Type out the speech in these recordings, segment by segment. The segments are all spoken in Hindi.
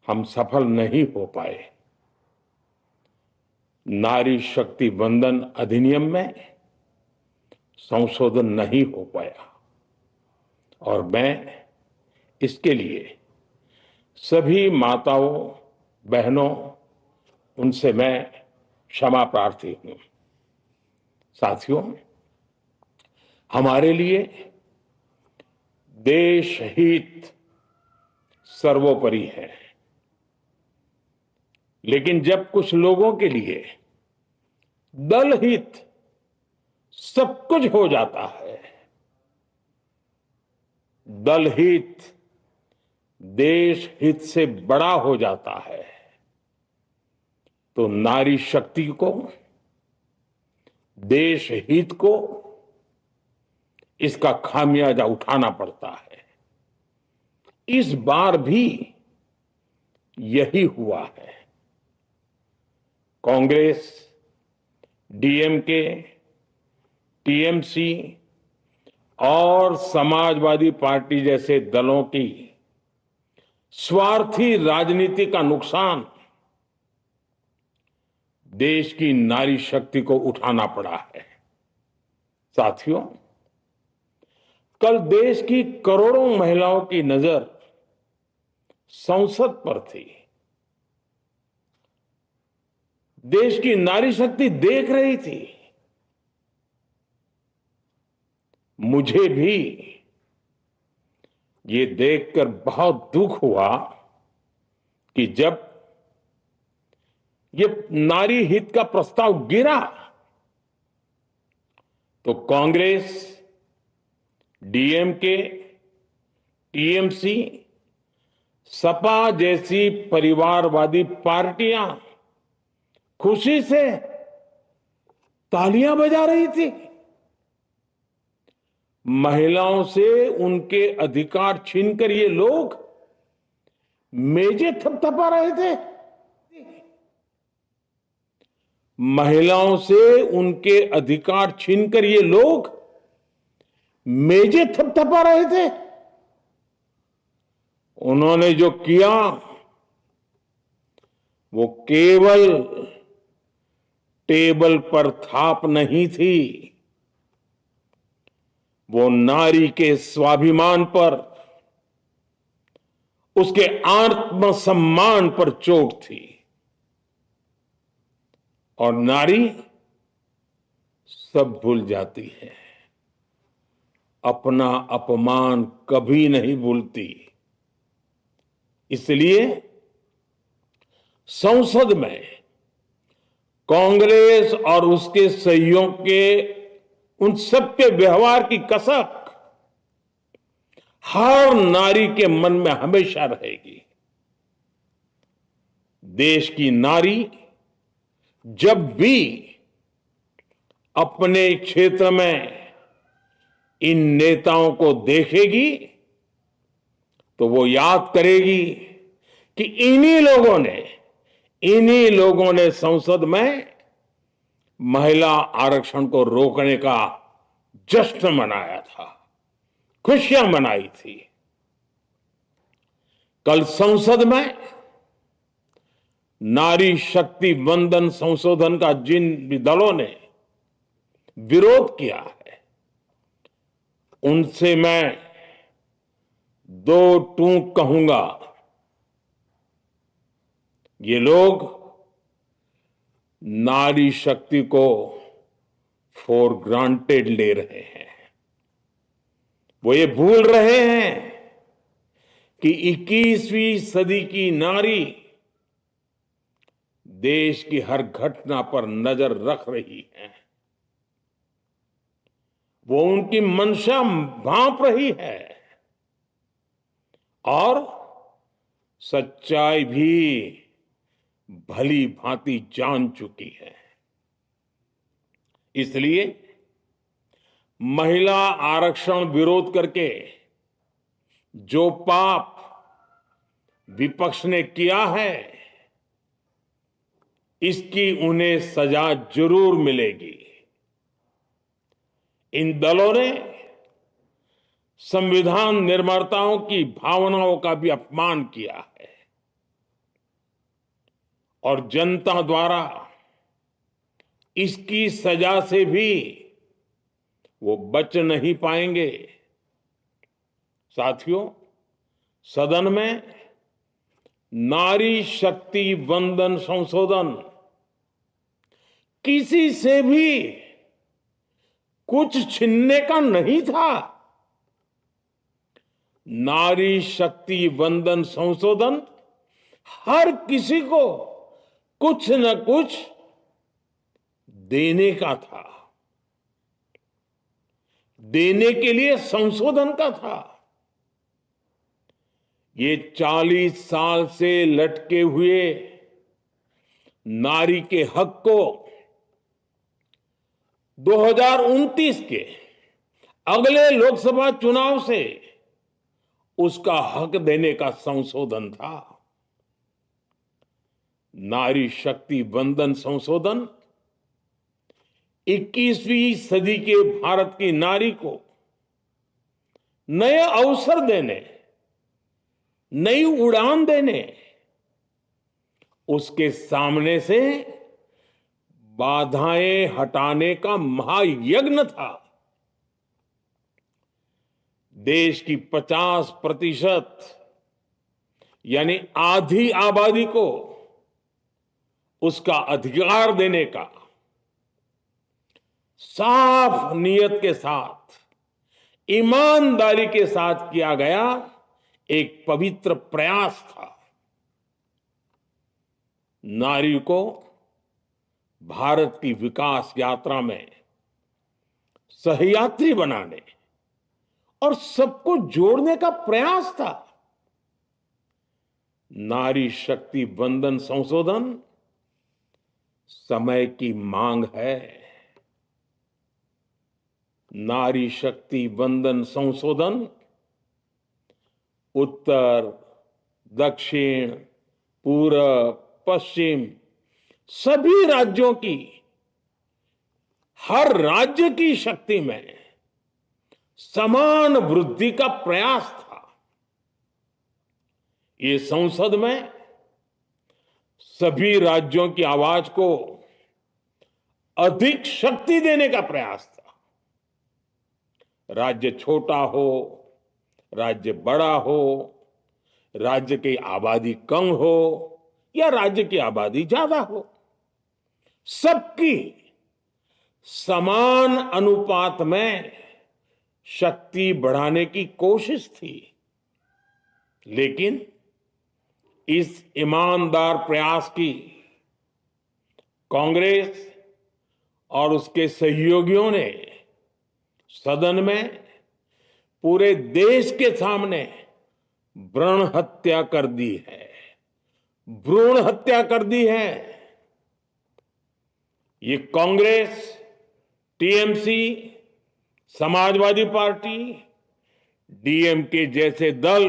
हम सफल नहीं हो पाए। नारी शक्ति वंदन अधिनियम में संशोधन नहीं हो पाया और मैं इसके लिए सभी माताओं, बहनों, उनसे मैं क्षमा प्रार्थी हूं। साथियों, हमारे लिए देश हित सर्वोपरि है, लेकिन जब कुछ लोगों के लिए दल हित सब कुछ हो जाता है, दल हित देश हित से बड़ा हो जाता है, तो नारी शक्ति को, देश हित को इसका खामियाजा उठाना पड़ता है। इस बार भी यही हुआ है। कांग्रेस, डीएमके, टीएमसी और समाजवादी पार्टी जैसे दलों की स्वार्थी राजनीति का नुकसान देश की नारी शक्ति को उठाना पड़ा है। साथियों, कल देश की करोड़ों महिलाओं की नजर संसद पर थी। देश की नारी शक्ति देख रही थी। मुझे भी ये देखकर बहुत दुख हुआ कि जब ये नारी हित का प्रस्ताव गिरा तो कांग्रेस, डीएमके, टीएमसी, सपा जैसी परिवारवादी पार्टियां खुशी से तालियां बजा रही थी। महिलाओं से उनके अधिकार छीनकर ये लोग मेजें थपथपा रहे थे। महिलाओं से उनके अधिकार छीनकर ये लोग मेजें थपथपा रहे थे। उन्होंने जो किया वो केवल टेबल पर थाप नहीं थी, वो नारी के स्वाभिमान पर, उसके आत्मसम्मान पर चोट थी। और नारी सब भूल जाती है, अपना अपमान कभी नहीं भूलती। इसलिए संसद में कांग्रेस और उसके सहयोग के उन सबके व्यवहार की कसक हर नारी के मन में हमेशा रहेगी। देश की नारी जब भी अपने क्षेत्र में इन नेताओं को देखेगी तो वो याद करेगी कि इन्हीं लोगों ने संसद में महिला आरक्षण को रोकने का जश्न मनाया था, खुशियां मनाई थी। कल संसद में नारी शक्ति वंदन संशोधन का जिन भी दलों ने विरोध किया है, उनसे मैं दो टूक कहूंगा। ये लोग नारी शक्ति को फॉर ग्रांटेड ले रहे हैं। वो ये भूल रहे हैं कि 21वीं सदी की नारी देश की हर घटना पर नजर रख रही है। वो उनकी मंशा भांप रही है और सच्चाई भी भली भांति जान चुकी है। इसलिए महिला आरक्षण विरोध करके जो पाप विपक्ष ने किया है, इसकी उन्हें सजा जरूर मिलेगी। इन दलों ने संविधान निर्माताओं की भावनाओं का भी अपमान किया है। और जनता द्वारा इसकी सजा से भी वो बच नहीं पाएंगे। साथियों, सदन में नारी शक्ति वंदन संशोधन किसी से भी कुछ छीनने का नहीं था। नारी शक्ति वंदन संशोधन हर किसी को कुछ न कुछ देने का था, देने के लिए संशोधन का था। ये 40 साल से लटके हुए नारी के हक को 2029 के अगले लोकसभा चुनाव से उसका हक देने का संशोधन था। नारी शक्ति वंदन संशोधन 21वीं सदी के भारत की नारी को नए अवसर देने, नई उड़ान देने, उसके सामने से बाधाएं हटाने का महायज्ञ था। देश की 50% यानी आधी आबादी को उसका अधिकार देने का साफ नियत के साथ, ईमानदारी के साथ किया गया एक पवित्र प्रयास था। नारी को भारत की विकास यात्रा में सहयात्री बनाने और सबको जोड़ने का प्रयास था। नारी शक्ति वंदन संशोधन समय की मांग है। नारी शक्ति वंदन संशोधन उत्तर, दक्षिण, पूरब, पश्चिम सभी राज्यों की, हर राज्य की शक्ति में समान वृद्धि का प्रयास था। ये संसद में सभी राज्यों की आवाज को अधिक शक्ति देने का प्रयास था। राज्य छोटा हो, राज्य बड़ा हो, राज्य की आबादी कम हो या राज्य की आबादी ज्यादा हो, सबकी समान अनुपात में शक्ति बढ़ाने की कोशिश थी। लेकिन इस ईमानदार प्रयास की कांग्रेस और उसके सहयोगियों ने सदन में पूरे देश के सामने भ्रूण हत्या कर दी है, भ्रूण हत्या कर दी है। ये Congress, TMC, Samajwadi party, DMK जैसे दल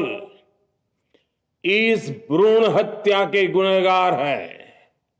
इस भ्रूण हत्या के गुनहगार हैं।